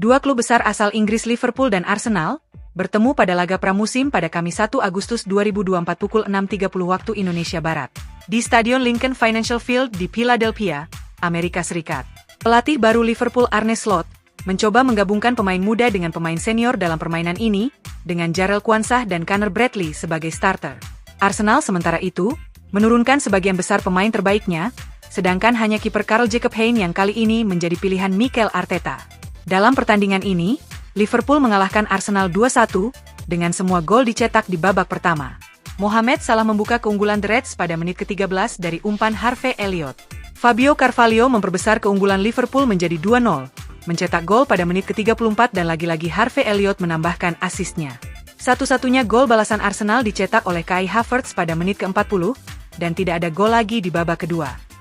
Dua klub besar asal Inggris Liverpool dan Arsenal bertemu pada laga pramusim pada Kamis 1 Agustus 2024 pukul 6.30 waktu Indonesia Barat di Stadion Lincoln Financial Field di Philadelphia, Amerika Serikat. Pelatih baru Liverpool Arne Slot mencoba menggabungkan pemain muda dengan pemain senior dalam permainan ini dengan Jarell Quansah dan Conor Bradley sebagai starter. Arsenal sementara itu menurunkan sebagian besar pemain terbaiknya, sedangkan hanya kiper Carl Jacob Hein yang kali ini menjadi pilihan Mikel Arteta. Dalam pertandingan ini, Liverpool mengalahkan Arsenal 2-1, dengan semua gol dicetak di babak pertama. Mohamed Salah membuka keunggulan The Reds pada menit ke-13 dari umpan Harvey Elliott. Fabio Carvalho memperbesar keunggulan Liverpool menjadi 2-0, mencetak gol pada menit ke-34 dan lagi-lagi Harvey Elliott menambahkan asisnya. Satu-satunya gol balasan Arsenal dicetak oleh Kai Havertz pada menit ke-40, dan tidak ada gol lagi di babak kedua.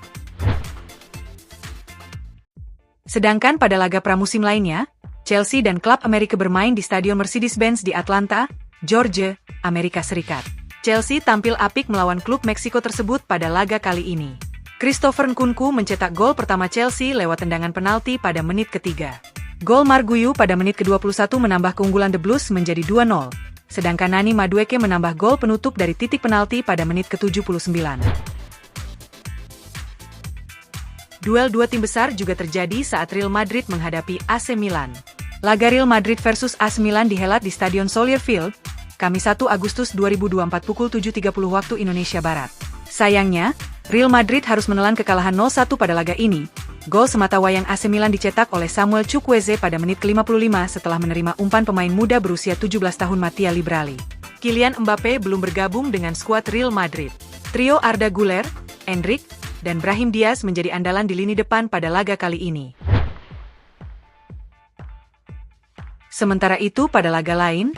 Sedangkan pada laga pramusim lainnya, Chelsea dan klub Amerika bermain di Stadion Mercedes-Benz di Atlanta, Georgia, Amerika Serikat. Chelsea tampil apik melawan klub Meksiko tersebut pada laga kali ini. Christopher Nkunku mencetak gol pertama Chelsea lewat tendangan penalti pada menit ketiga. Gol Marguiu pada menit ke-21 menambah keunggulan The Blues menjadi 2-0, sedangkan Nani Madueke menambah gol penutup dari titik penalti pada menit ke-79. Duel dua tim besar juga terjadi saat Real Madrid menghadapi AC Milan. Laga Real Madrid versus AC Milan dihelat di Stadion Soldier Field, Kamis 1 Agustus 2024 pukul 7.30 waktu Indonesia Barat. Sayangnya, Real Madrid harus menelan kekalahan 0-1 pada laga ini. Gol semata wayang AC Milan dicetak oleh Samuel Chukwueze pada menit ke-55 setelah menerima umpan pemain muda berusia 17 tahun Mattia Librali. Kylian Mbappe belum bergabung dengan skuad Real Madrid. Trio Arda Güler, Endrick, dan Brahim Diaz menjadi andalan di lini depan pada laga kali ini. Sementara itu pada laga lain,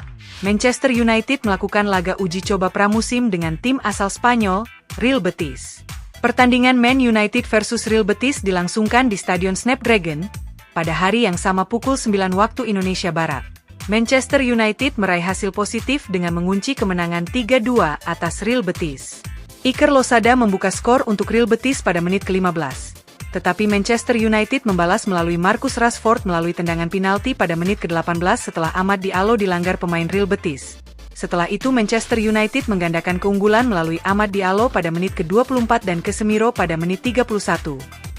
Manchester United melakukan laga uji coba pramusim dengan tim asal Spanyol, Real Betis. Pertandingan Man United versus Real Betis dilangsungkan di Stadion Snapdragon pada hari yang sama pukul 9 waktu Indonesia Barat. Manchester United meraih hasil positif dengan mengunci kemenangan 3-2 atas Real Betis. Iker Losada membuka skor untuk Real Betis pada menit ke-15. Tetapi Manchester United membalas melalui Marcus Rashford melalui tendangan penalti pada menit ke-18 setelah Amad Diallo dilanggar pemain Real Betis. Setelah itu Manchester United menggandakan keunggulan melalui Amad Diallo pada menit ke-24 dan Casemiro pada menit 31.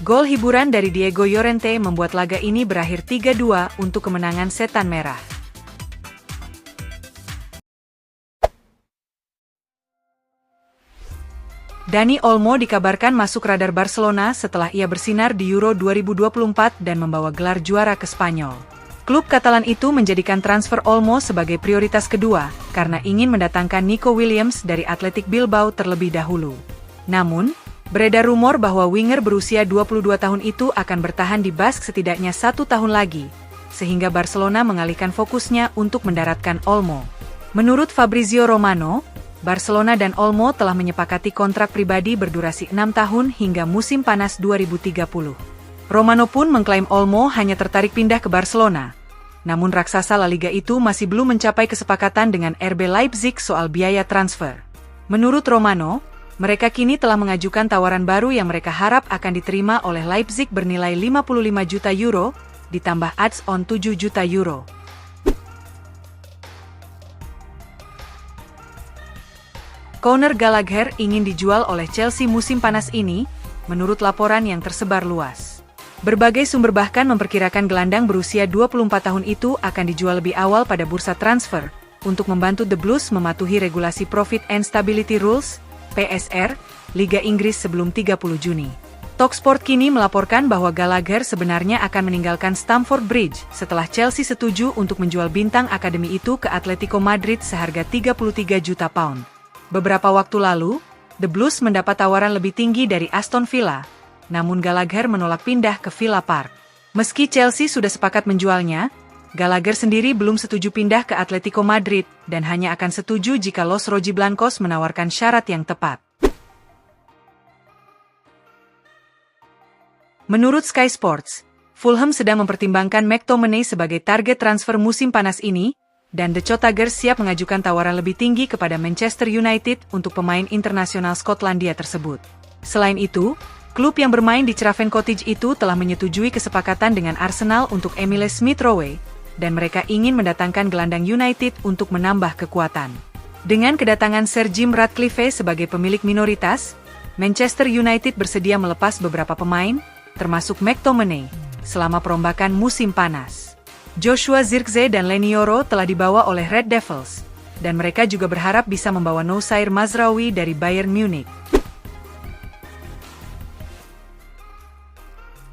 Gol hiburan dari Diego Llorente membuat laga ini berakhir 3-2 untuk kemenangan Setan Merah. Dani Olmo dikabarkan masuk radar Barcelona setelah ia bersinar di Euro 2024 dan membawa gelar juara ke Spanyol. Klub Katalan itu menjadikan transfer Olmo sebagai prioritas kedua, karena ingin mendatangkan Nico Williams dari Athletic Bilbao terlebih dahulu. Namun, beredar rumor bahwa winger berusia 22 tahun itu akan bertahan di Basque setidaknya 1 tahun lagi, sehingga Barcelona mengalihkan fokusnya untuk mendaratkan Olmo. Menurut Fabrizio Romano, Barcelona dan Olmo telah menyepakati kontrak pribadi berdurasi 6 tahun hingga musim panas 2030. Romano pun mengklaim Olmo hanya tertarik pindah ke Barcelona. Namun raksasa La Liga itu masih belum mencapai kesepakatan dengan RB Leipzig soal biaya transfer. Menurut Romano, mereka kini telah mengajukan tawaran baru yang mereka harap akan diterima oleh Leipzig bernilai 55 juta euro, ditambah odds-on 7 juta euro. Conor Gallagher ingin dijual oleh Chelsea musim panas ini, menurut laporan yang tersebar luas. Berbagai sumber bahkan memperkirakan gelandang berusia 24 tahun itu akan dijual lebih awal pada bursa transfer, untuk membantu The Blues mematuhi regulasi Profit and Stability Rules, PSR, Liga Inggris sebelum 30 Juni. Talksport kini melaporkan bahwa Gallagher sebenarnya akan meninggalkan Stamford Bridge setelah Chelsea setuju untuk menjual bintang akademi itu ke Atletico Madrid seharga 33 juta pound. Beberapa waktu lalu, The Blues mendapat tawaran lebih tinggi dari Aston Villa, namun Gallagher menolak pindah ke Villa Park. Meski Chelsea sudah sepakat menjualnya, Gallagher sendiri belum setuju pindah ke Atletico Madrid dan hanya akan setuju jika Los Rojiblancos menawarkan syarat yang tepat. Menurut Sky Sports, Fulham sedang mempertimbangkan McTominay sebagai target transfer musim panas ini, dan The Cottagers siap mengajukan tawaran lebih tinggi kepada Manchester United untuk pemain internasional Skotlandia tersebut. Selain itu, klub yang bermain di Craven Cottage itu telah menyetujui kesepakatan dengan Arsenal untuk Emile Smith Rowe, dan mereka ingin mendatangkan gelandang United untuk menambah kekuatan. Dengan kedatangan Sir Jim Ratcliffe sebagai pemilik minoritas, Manchester United bersedia melepas beberapa pemain, termasuk McTominay, selama perombakan musim panas. Joshua Zirkzee dan Leny Yoro telah dibawa oleh Red Devils, dan mereka juga berharap bisa membawa Noussair Mazraoui dari Bayern Munich.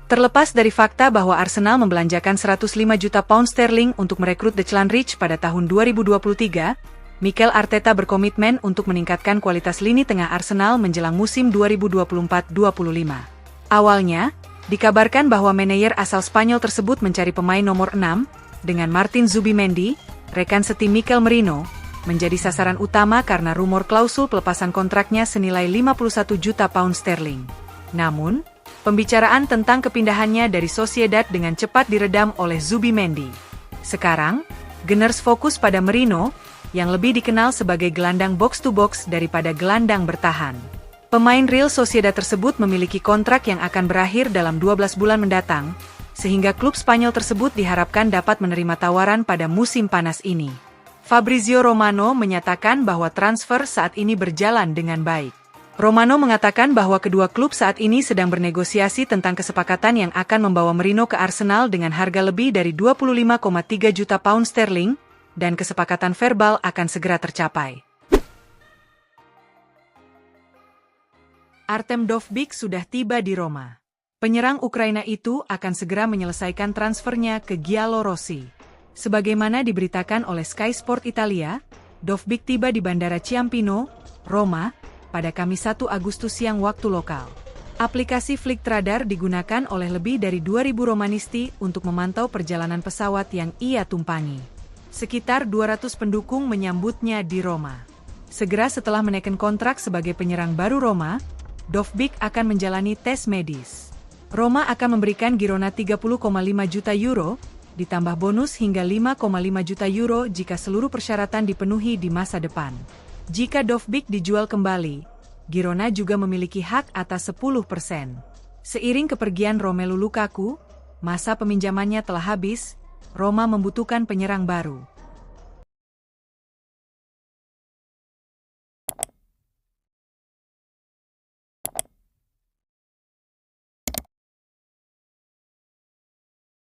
Terlepas dari fakta bahwa Arsenal membelanjakan 105 juta pound sterling untuk merekrut Declan Rice pada tahun 2023, Mikel Arteta berkomitmen untuk meningkatkan kualitas lini tengah Arsenal menjelang musim 2024-25. Awalnya, dikabarkan bahwa manajer asal Spanyol tersebut mencari pemain nomor 6, dengan Martin Zubimendi, rekan setim Mikel Merino, menjadi sasaran utama karena rumor klausul pelepasan kontraknya senilai 51 juta pound sterling. Namun, pembicaraan tentang kepindahannya dari Sociedad dengan cepat diredam oleh Zubimendi. Sekarang, Gunners fokus pada Merino, yang lebih dikenal sebagai gelandang box-to-box daripada gelandang bertahan. Pemain Real Sociedad tersebut memiliki kontrak yang akan berakhir dalam 12 bulan mendatang, sehingga klub Spanyol tersebut diharapkan dapat menerima tawaran pada musim panas ini. Fabrizio Romano menyatakan bahwa transfer saat ini berjalan dengan baik. Romano mengatakan bahwa kedua klub saat ini sedang bernegosiasi tentang kesepakatan yang akan membawa Merino ke Arsenal dengan harga lebih dari 25,3 juta pound sterling, dan kesepakatan verbal akan segera tercapai. Artem Dovbyk sudah tiba di Roma. Penyerang Ukraina itu akan segera menyelesaikan transfernya ke Giallorossi. Sebagaimana diberitakan oleh Sky Sport Italia, Dovbyk tiba di Bandara Ciampino, Roma, pada Kamis 1 Agustus siang waktu lokal. Aplikasi Flightradar digunakan oleh lebih dari 2.000 Romanisti untuk memantau perjalanan pesawat yang ia tumpangi. Sekitar 200 pendukung menyambutnya di Roma. Segera setelah menaikkan kontrak sebagai penyerang baru Roma, Dovbyk akan menjalani tes medis. Roma akan memberikan Girona 30,5 juta euro, ditambah bonus hingga 5,5 juta euro jika seluruh persyaratan dipenuhi di masa depan. Jika Dovbyk dijual kembali, Girona juga memiliki hak atas 10%. Seiring kepergian Romelu Lukaku, masa peminjamannya telah habis, Roma membutuhkan penyerang baru.